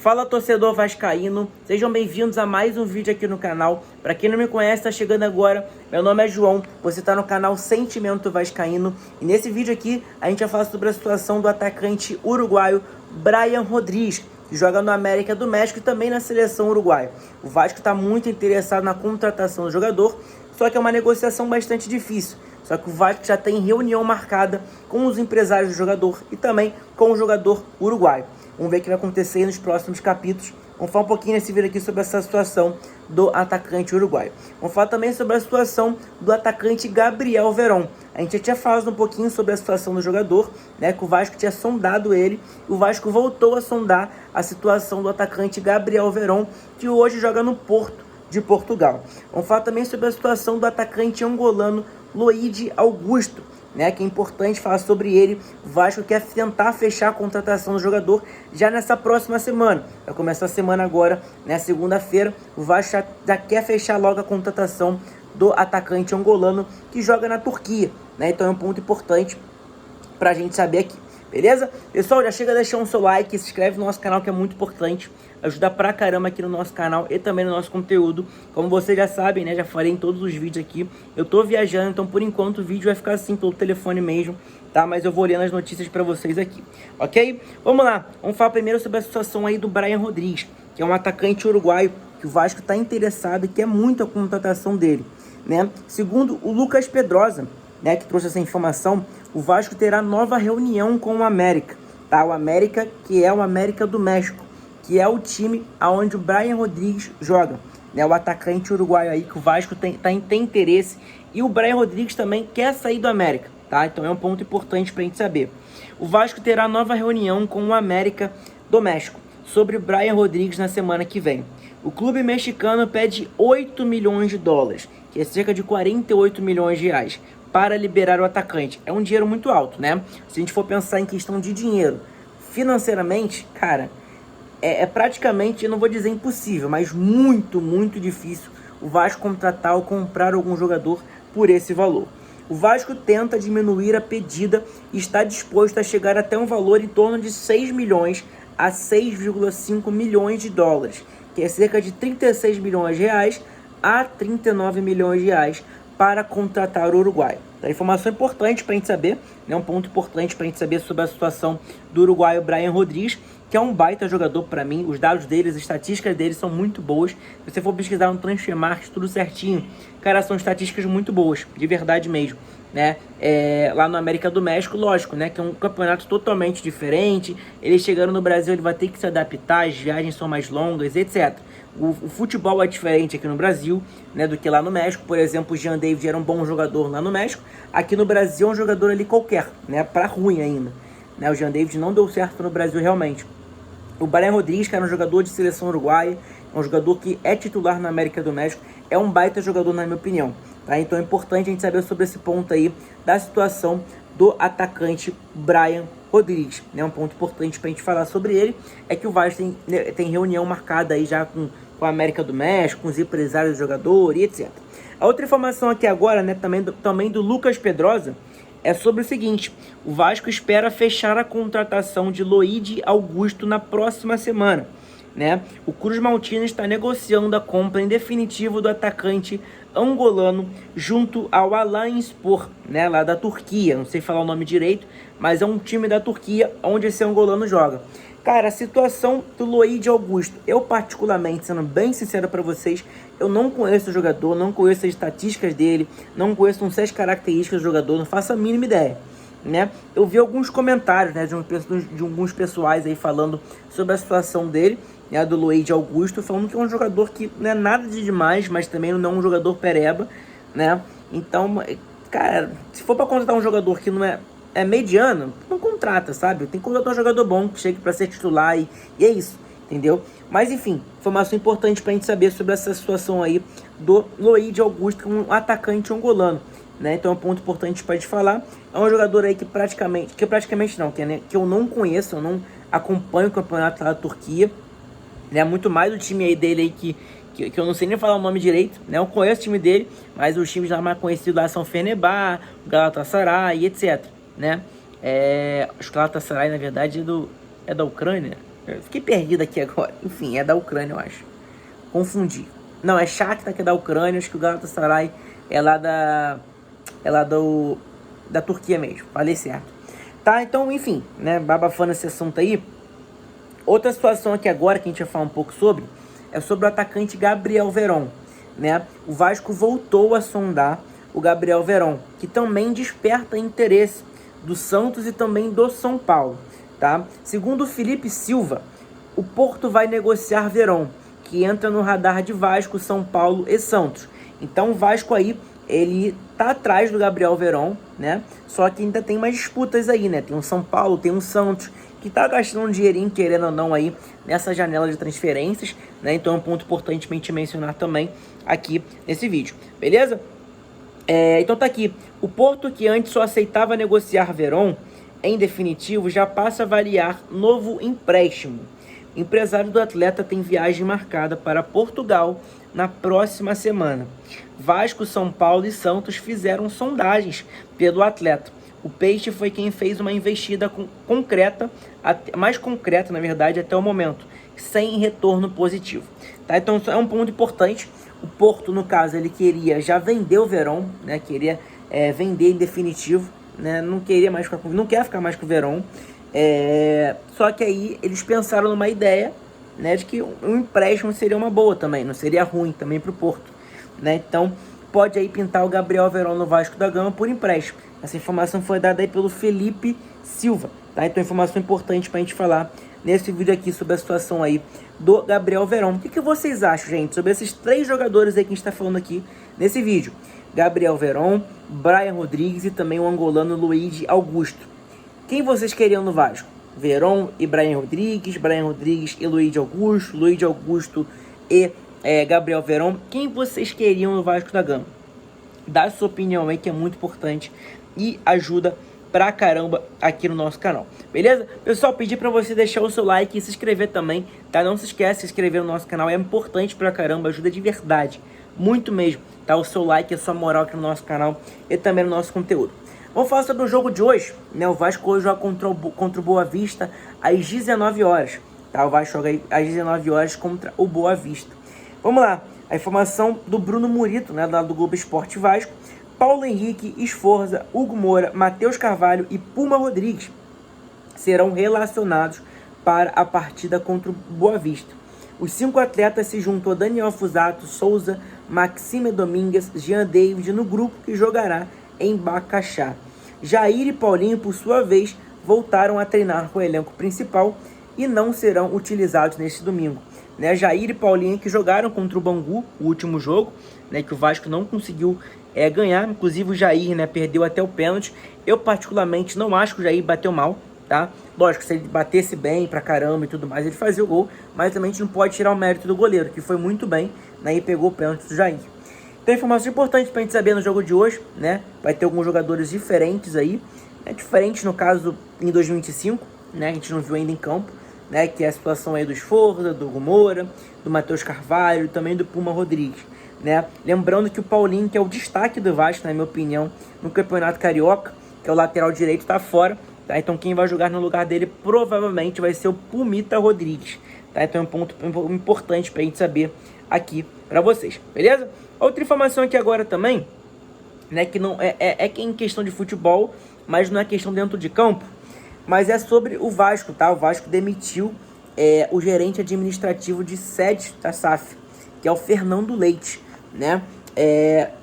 Fala, torcedor vascaíno, sejam bem-vindos a mais um vídeo aqui no canal. Para quem não me conhece, está chegando agora, meu nome é João, você está no canal Sentimento Vascaíno. E nesse vídeo aqui, a gente vai falar sobre a situação do atacante uruguaio Brian Rodrigues, que joga no América do México e também na seleção uruguaia. O Vasco está muito interessado na contratação do jogador, só que é uma negociação bastante difícil. Só que o Vasco já tem reunião marcada com os empresários do jogador e também com o jogador uruguaio. Vamos ver o que vai acontecer nos próximos capítulos. Vamos falar um pouquinho nesse vídeo aqui sobre essa situação do atacante uruguaio. Vamos falar também sobre a situação do atacante Gabriel Veron. A gente já tinha falado um pouquinho sobre a situação do jogador, né, que o Vasco tinha sondado ele. E o Vasco voltou a sondar a situação do atacante Gabriel Veron, que hoje joga no Porto de Portugal. Vamos falar também sobre a situação do atacante angolano Loide Augusto, né, que é importante falar sobre ele. O Vasco quer tentar fechar a contratação do jogador já nessa próxima semana. Vai começar a semana agora, né, segunda-feira. O Vasco já quer fechar logo a contratação do atacante angolano que joga na Turquia, né? Então é um ponto importante pra gente saber aqui. Beleza? Pessoal, já chega deixando o seu like, se inscreve no nosso canal que é muito importante, ajuda pra caramba aqui no nosso canal e também no nosso conteúdo. Como vocês já sabem, né, já falei em todos os vídeos aqui, eu tô viajando, então por enquanto o vídeo vai ficar assim pelo telefone mesmo, tá? Mas eu vou lendo as notícias pra vocês aqui, ok? Vamos lá, vamos falar primeiro sobre a situação aí do Brian Rodrigues, que é um atacante uruguaio que o Vasco tá interessado e quer muito a contratação dele, né? Segundo o Lucas Pedrosa, né, que trouxe essa informação, o Vasco terá nova reunião com o América, tá? O América, que é o América do México, que é o time aonde o Brian Rodrigues joga, né? O atacante uruguaio aí que o Vasco tem interesse, e o Brian Rodrigues também quer sair do América, tá? Então é um ponto importante pra gente saber. O Vasco terá nova reunião com o América do México sobre o Brian Rodrigues na semana que vem. O clube mexicano pede 8 milhões de dólares, que é cerca de 48 milhões de reais, para liberar o atacante. É um dinheiro muito alto, né? Se a gente for pensar em questão de dinheiro, financeiramente, cara, é praticamente, eu não vou dizer impossível, mas muito, muito difícil o Vasco contratar ou comprar algum jogador por esse valor. O Vasco tenta diminuir a pedida e está disposto a chegar até um valor em torno de 6 milhões a 6,5 milhões de dólares, que é cerca de 36 milhões de reais a 39 milhões de reais, para contratar o uruguaio. Então, informação importante para a gente saber, né? Um ponto importante para a gente saber sobre a situação do uruguaio Brian Rodrigues, que é um baita jogador para mim. Os dados deles, as estatísticas deles são muito boas. Se você for pesquisar no Transfermarkt, tudo certinho, cara, são estatísticas muito boas, de verdade mesmo, né? Lá no América do México, lógico, né, que é um campeonato totalmente diferente. Ele chegando no Brasil, ele vai ter que se adaptar, as viagens são mais longas, etc. O futebol é diferente aqui no Brasil, né, do que lá no México. Por exemplo, o Jean David era um bom jogador lá no México. Aqui no Brasil é um jogador ali qualquer, né, pra ruim ainda, né? O Jean David não deu certo no Brasil realmente. O Brian Rodrigues, que era um jogador de seleção uruguaia, é um jogador que é titular na América do México, é um baita jogador na minha opinião, tá? Então é importante a gente saber sobre esse ponto aí da situação do atacante Brian Rodrigues, né? Um ponto importante pra gente falar sobre ele é que o Vasco tem reunião marcada aí já com a América do México, com os empresários do jogador e etc. A outra informação aqui agora, né, também do Lucas Pedrosa, é sobre o seguinte: o Vasco espera fechar a contratação de Loide Augusto na próxima semana, né? O Cruz Maltino está negociando a compra em definitivo do atacante angolano junto ao Alanyaspor, né, lá da Turquia. Não sei falar o nome direito, mas é um time da Turquia onde esse angolano joga. Cara, a situação do Loide Augusto, eu particularmente, sendo bem sincero para vocês, eu não conheço o jogador, não conheço as estatísticas dele, não conheço, não sei as características do jogador, não faço a mínima ideia, né? Eu vi alguns comentários, né, de alguns pessoais aí falando sobre a situação dele, né, do Loide Augusto, falando que é um jogador que não é nada de demais, mas também não é um jogador pereba, né? Então, cara, se for para contratar um jogador que não é mediano, não contrata, sabe? Tem que contratar um jogador bom que chegue para ser titular e é isso, entendeu? Mas enfim, informação importante pra gente saber sobre essa situação aí do Loide Augusto, um atacante angolano, né? Então é um ponto importante pra gente falar. É um jogador aí que praticamente não, que eu não conheço, eu não acompanho o campeonato lá da Turquia, né? Muito mais o time aí dele aí que eu não sei nem falar o nome direito, né? Eu conheço o time dele, mas os times lá mais conhecidos lá são Fenerbahçe, Galatasaray e etc, né? O Galatasaray, na verdade, é da Ucrânia. Eu fiquei perdido aqui agora. Enfim, é da Ucrânia, eu acho. Confundi. Não, é Shakhtar que é da Ucrânia, acho que o Galatasaray é lá da Turquia mesmo. Falei certo. Tá, então, enfim, né, babafando esse assunto aí. Outra situação aqui agora que a gente vai falar um pouco sobre é sobre o atacante Gabriel Veron, né? O Vasco voltou a sondar o Gabriel Veron, que também desperta interesse do Santos e também do São Paulo, tá? Segundo o Felipe Silva, o Porto vai negociar Veron, que entra no radar de Vasco, São Paulo e Santos. Então o Vasco aí, ele tá atrás do Gabriel Veron, né? Só que ainda tem mais disputas aí, né? Tem o São Paulo, tem o Santos, que tá gastando um dinheirinho, querendo ou não, aí nessa janela de transferências, né? Então é um ponto importante pra gente mencionar também aqui nesse vídeo, beleza? Então tá aqui, o Porto, que antes só aceitava negociar Veron, em definitivo, já passa a avaliar novo empréstimo. O empresário do atleta tem viagem marcada para Portugal na próxima semana. Vasco, São Paulo e Santos fizeram sondagens pelo atleta. O Peixe foi quem fez uma investida concreta, mais concreta, na verdade, até o momento, sem retorno positivo. Tá? Então, é um ponto importante. O Porto, no caso, ele queria já vender o Veron, né? Queria vender em definitivo, né? Não quer ficar mais com o Veron. Só que aí eles pensaram numa ideia, né, de que um empréstimo seria uma boa também, não seria ruim também para o Porto, né? Então pode aí pintar o Gabriel Veron no Vasco da Gama por empréstimo. Essa informação foi dada aí pelo Felipe Silva, tá? Então informação importante para a gente falar nesse vídeo aqui sobre a situação aí do Gabriel Veron. O que vocês acham, gente, sobre esses 3 jogadores aí que a gente está falando aqui nesse vídeo? Gabriel Veron, Brian Rodrigues e também o angolano Luiz Augusto. Quem vocês queriam no Vasco? Veron e Brian Rodrigues e Luiz Augusto e Gabriel Veron. Quem vocês queriam no Vasco da Gama? Dá a sua opinião aí, que é muito importante e ajuda pra caramba aqui no nosso canal, beleza? Pessoal, pedi pra você deixar o seu like e se inscrever também, tá? Não se esquece de se inscrever no nosso canal, é importante pra caramba, ajuda de verdade, muito mesmo, tá? O seu like, a sua moral aqui no nosso canal e também no nosso conteúdo. Vamos falar sobre o jogo de hoje, né? O Vasco hoje joga contra o Boa Vista às 19 horas, tá? O Vasco joga às 19 horas contra o Boa Vista. Vamos lá, a informação do Bruno Murito, né? Do Globo Esporte Vasco. Paulo Henrique, Esforza, Hugo Moura, Matheus Carvalho e Puma Rodrigues serão relacionados para a partida contra o Boa Vista. Os 5 atletas se juntam a Daniel Fusato, Souza, Maxime Domingues, Jean David no grupo que jogará em Bacaxá. Jair e Paulinho, por sua vez, voltaram a treinar com o elenco principal e não serão utilizados neste domingo. Né, Jair e Paulinho que jogaram contra o Bangu, o último jogo, né, que o Vasco não conseguiu ganhar, inclusive o Jair, né, perdeu até o pênalti. Eu particularmente não acho que o Jair bateu mal, tá? Lógico, se ele batesse bem pra caramba e tudo mais, ele fazia o gol, mas também a gente não pode tirar o mérito do goleiro, que foi muito bem, né, e pegou o pênalti do Jair. Então, informação importante pra gente saber no jogo de hoje, né, vai ter alguns jogadores diferentes aí, né, diferentes no caso em 2025, né, a gente não viu ainda em campo, né, que é a situação aí do Esforza, do Hugo Moura, do Matheus Carvalho e também do Puma Rodrigues, né? Lembrando que o Paulinho, que é o destaque do Vasco, na minha opinião, no Campeonato Carioca, que é o lateral direito, tá fora, tá? Então quem vai jogar no lugar dele provavelmente vai ser o Pumita Rodrigues, tá? Então é um ponto importante pra gente saber aqui pra vocês, beleza? Outra informação aqui agora também, né, que não é em questão de futebol, mas não é questão dentro de campo, mas é sobre o Vasco, tá? O Vasco demitiu o gerente administrativo de sede da SAF, que é o Fernando Leite, né?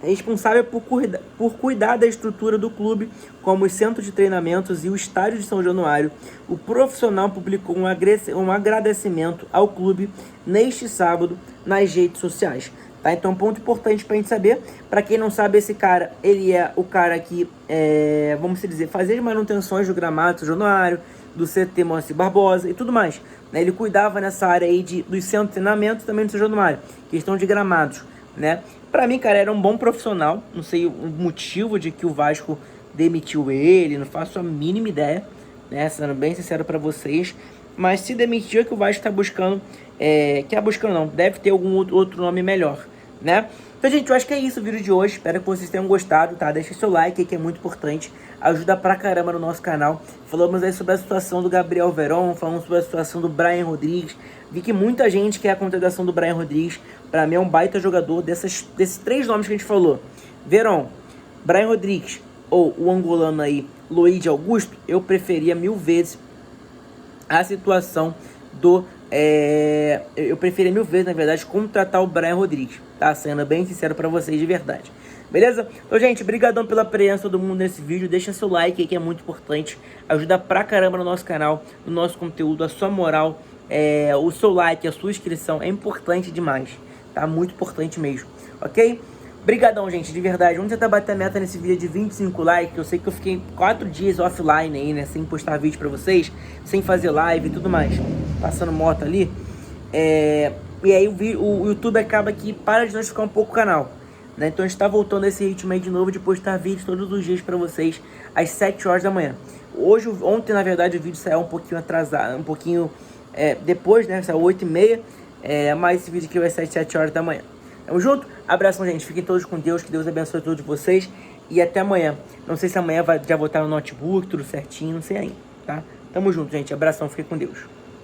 Responsável por cuidar da estrutura do clube, como os centros de treinamentos e o estádio de São Januário. O profissional publicou um agradecimento ao clube neste sábado nas redes sociais. Tá? Então, um ponto importante para a gente saber. Para quem não sabe, esse cara, ele é o cara que, vamos dizer, fazia manutenções do gramado do São Januário, do CT Moacir Barbosa e tudo mais. Né? Ele cuidava nessa área aí dos centros de treinamento e também do São Januário, questão de gramados, né? Pra mim, cara, era um bom profissional. Não sei o motivo de que o Vasco demitiu ele, não faço a mínima ideia, né? Sendo bem sincero pra vocês. Mas se demitiu é que o Vasco tá buscando, deve ter algum outro nome melhor, né? Então, gente, eu acho que é isso o vídeo de hoje. Espero que vocês tenham gostado, tá? Deixa seu like aí, que é muito importante. Ajuda pra caramba no nosso canal. Falamos aí sobre a situação do Gabriel Veron, falamos sobre a situação do Brian Rodrigues. Vi que muita gente quer a contratação do Brian Rodrigues. Pra mim é um baita jogador. Desses 3 nomes que a gente falou: Veron, Brian Rodrigues ou o angolano aí, Luiz Augusto, eu preferia 1000 vezes a situação do... eu preferia 1000 vezes, na verdade, contratar o Brian Rodrigues, tá? Sendo bem sincero pra vocês de verdade. Beleza? Então, gente, brigadão pela presença de todo mundo nesse vídeo. Deixa seu like aí, que é muito importante. Ajuda pra caramba no nosso canal, no nosso conteúdo, a sua moral, o seu like, a sua inscrição. É importante demais, tá? Muito importante mesmo, ok? Brigadão, gente, de verdade. Vamos tentar bater a meta nesse vídeo de 25 likes. Eu sei que eu fiquei 4 dias offline aí, né? Sem postar vídeo pra vocês, sem fazer live e tudo mais. Passando moto ali. E aí o YouTube acaba que para de notificar um pouco o canal, né? Então a gente tá voltando a esse ritmo aí de novo, de postar vídeos todos os dias pra vocês às 7 horas da manhã. Ontem, na verdade, o vídeo saiu um pouquinho atrasado, um pouquinho depois, né? Saiu 8h30, mas esse vídeo aqui vai sair às 7 horas da manhã. Tamo junto? Abração, gente. Fiquem todos com Deus. Que Deus abençoe todos vocês. E até amanhã. Não sei se amanhã já vou estar no notebook, tudo certinho. Não sei ainda, tá? Tamo junto, gente. Abração. Fiquem com Deus.